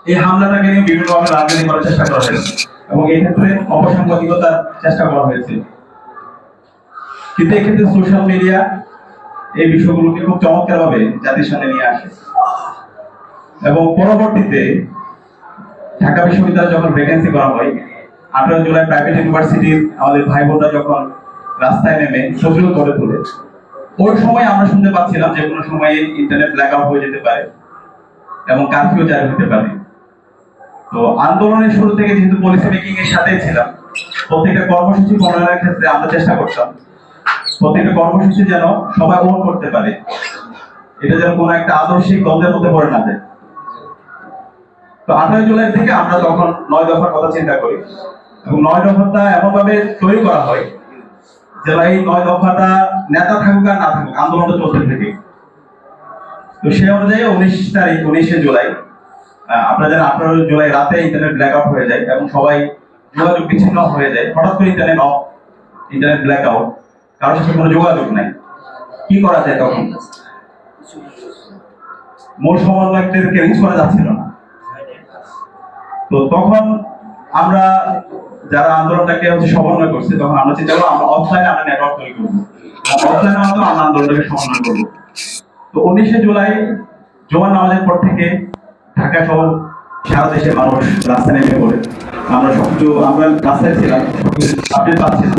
এই হামলাটাকে নিয়ে বিভিন্নভাবে রাজনীতি করার চেষ্টা করা হয়েছে এবং এই ক্ষেত্রে অপসাংবাদিকতার চেষ্টা করা হয়েছে। কিন্তু এক্ষেত্রে সোশ্যাল মিডিয়া এই বিষয়গুলোকে খুব চমৎকারভাবে জাতির সামনে নিয়ে আসে এবং পরবর্তীতে ঢাকা বিশ্ববিদ্যালয়ে যখন ভ্যাকেন্সি করা হয় 18 জুলাই প্রাইভেট ইউনিভার্সিটির আমাদের ভাই বোনরা যখন রাস্তায় নেমে প্রতিরোধ করে তোলে, ওই সময় আমরা শুনতে পাচ্ছিলাম যে কোনো সময় ইন্টারনেট ব্ল্যাক আউট হয়ে যেতে পারে এবং কারফিউ জারি হতে পারে। তো আন্দোলনের শুরু থেকে যেহেতু পলিসি মেকিং এর সাথেই ছিলাম, প্রত্যেকটা কর্মসূচি প্রণয়নের ক্ষেত্রে আমরা চেষ্টা করতাম প্রত্যেকটা কর্মসূচি যেন সবাই গ্রহণ করতে পারে, এটা যেন কোনো একটা আদর্শিক দ্বন্দ্বের মধ্যে পড়ে না যায়। তো 18 জুলাই থেকে আমরা তখন 9 দফার কথা চিন্তা করি এবং 9 দফাটা এমনভাবে তৈরি করা হয় যে এই 9 দফাটা নেতা থাকুক আর না থাকুক আন্দোলনটা চলতে থাকে। তো সেই অনুযায়ী 19 জুলাই আপনারা জানেন 18 জুলাই রাতে ইন্টারনেট ব্ল্যাক আউট হয়ে যায় এবং সবাই যোগাযোগ বিচ্ছিন্ন হয়ে যায়। হঠাৎ করে ইন্টারনেট ব্ল্যাক আউট, কারোর সাথে কোনো যোগাযোগ নাই। কি করা যায় তখন? মূল সমন্বয়কদেরকে রিচ করা যাচ্ছিল না। তো তখন আমরা যারা আন্দোলনটাকে সমন্বয় করছে, তখন আমরা চিন্তা করলাম আমরা অফলাইনে আমরা নেটওয়ার্ক তৈরি করবো, অফলাইনের মাধ্যমে আমরা আন্দোলনটাকে সমন্বয় করবো। তো 19 জুলাই জুমার নামাজের পর থেকে ঢাকা সহ সারা দেশের মানুষ রাস্তায় নেমে পড়ে। আমরা রাস্তায় ছিলাম, আপডেট পাচ্ছিলাম।